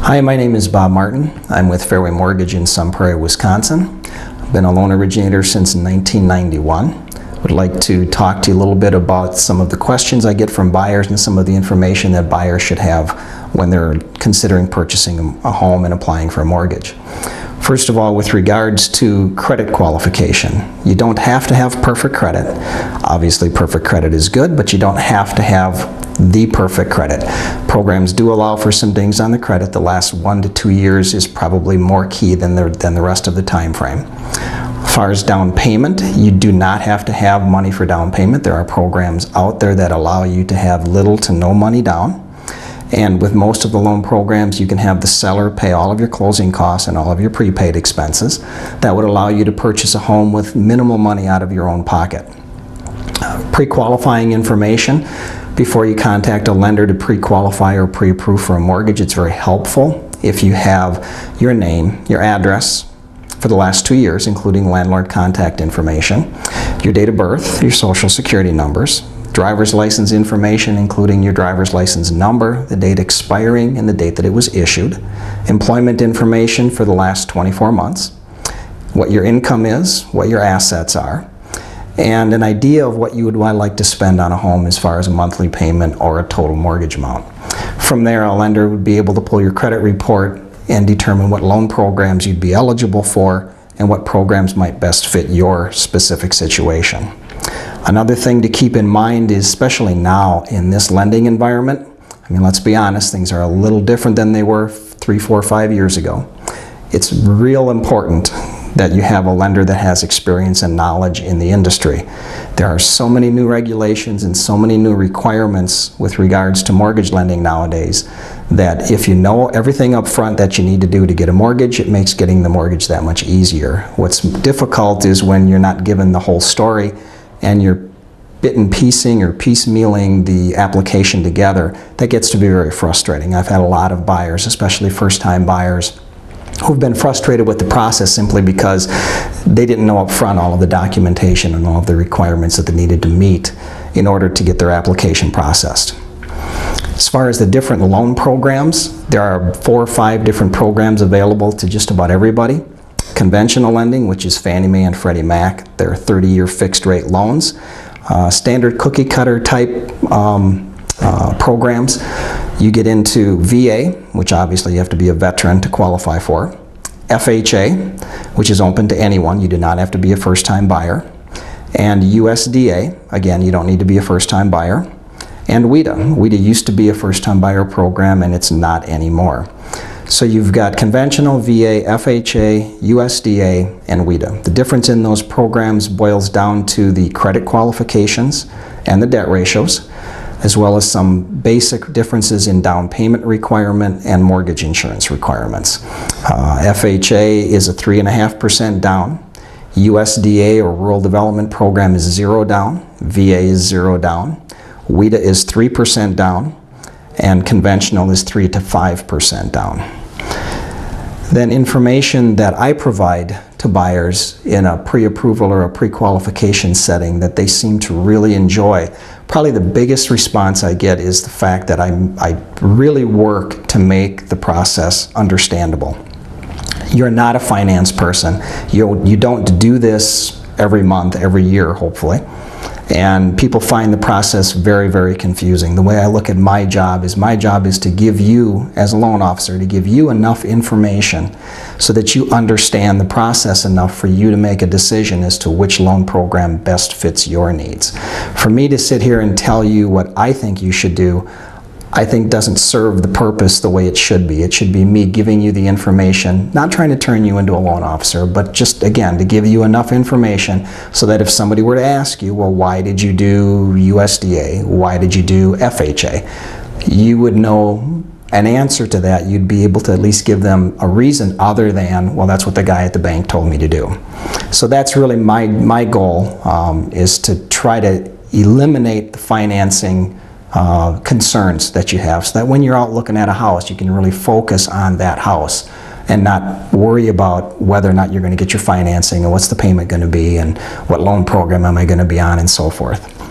Hi, my name is Bob Martin. I'm with Fairway Mortgage in Sun Prairie, Wisconsin. I've been a loan originator since 1991. Would like to talk to you a little bit about some of the questions I get from buyers and some of the information that buyers should have when they're considering purchasing a home and applying for a mortgage. First of all, with regards to credit qualification, you don't have to have perfect credit. Obviously, perfect credit is good, but you don't have to have the perfect credit. Programs do allow for some dings on the credit. The last 1 to 2 years is probably more key than the rest of the time frame. As far as down payment, you do not have to have money for down payment. There are programs out there that allow you to have little to no money down. And with most of the loan programs, you can have the seller pay all of your closing costs and all of your prepaid expenses. That would allow you to purchase a home with minimal money out of your own pocket. Pre-qualifying information. Before you contact a lender to pre-qualify or pre-approve for a mortgage, it's very helpful if you have your name, your address for the last 2 years, including landlord contact information, your date of birth, your social security numbers, driver's license information, including your driver's license number, the date expiring, and the date that it was issued, employment information for the last 24 months, what your income is, what your assets are, and an idea of what you would like to spend on a home as far as a monthly payment or a total mortgage amount. From there, a lender would be able to pull your credit report and determine what loan programs you'd be eligible for and what programs might best fit your specific situation. Another thing to keep in mind is, especially now in this lending environment, I mean, let's be honest, things are a little different than they were 3, 4, 5 years ago. It's real important that you have a lender that has experience and knowledge in the industry. There are so many new regulations and so many new requirements with regards to mortgage lending nowadays that if you know everything up front that you need to do to get a mortgage, it makes getting the mortgage that much easier. What's difficult is when you're not given the whole story and you're bit and piecing or piecemealing the application together. That gets to be very frustrating. I've had a lot of buyers, especially first-time buyers, who've been frustrated with the process simply because they didn't know up front all of the documentation and all of the requirements that they needed to meet in order to get their application processed. As far as the different loan programs, there are 4 or 5 different programs available to just about everybody. Conventional lending, which is Fannie Mae and Freddie Mac, they're 30-year fixed rate loans. Standard cookie cutter type programs. You get into VA, which obviously you have to be a veteran to qualify for. FHA, which is open to anyone. You do not have to be a first-time buyer. And USDA, again, you don't need to be a first-time buyer. And WIDA. WIDA used to be a first-time buyer program, and it's not anymore. So you've got conventional, VA, FHA, USDA, and WIDA. The difference in those programs boils down to the credit qualifications and the debt ratios, as well as some basic differences in down payment requirement and mortgage insurance requirements. FHA is a 3.5% down. USDA, or Rural Development Program, is 0 down. VA is 0 down. WIDA is 3% down. And conventional is 3 to 5% down. Then information that I provide to buyers in a pre-approval or a pre-qualification setting that they seem to really enjoy. Probably the biggest response I get is the fact that I really work to make the process understandable. You're not a finance person. You don't do this every month, every year, hopefully. And people find the process very, very confusing. The way I look at my job is to give you, as a loan officer, to give you enough information so that you understand the process enough for you to make a decision as to which loan program best fits your needs. For me to sit here and tell you what I think you should do, I think doesn't serve the purpose the way it should be. It should be me giving you the information, not trying to turn you into a loan officer, but just, again, to give you enough information so that if somebody were to ask you, well, why did you do USDA? Why did you do FHA? You would know an answer to that. You'd be able to at least give them a reason other than, well, that's what the guy at the bank told me to do. So that's really my goal, is to try to eliminate the financing concerns that you have, so that when you're out looking at a house, you can really focus on that house and not worry about whether or not you're going to get your financing and what's the payment going to be and what loan program am I going to be on and so forth.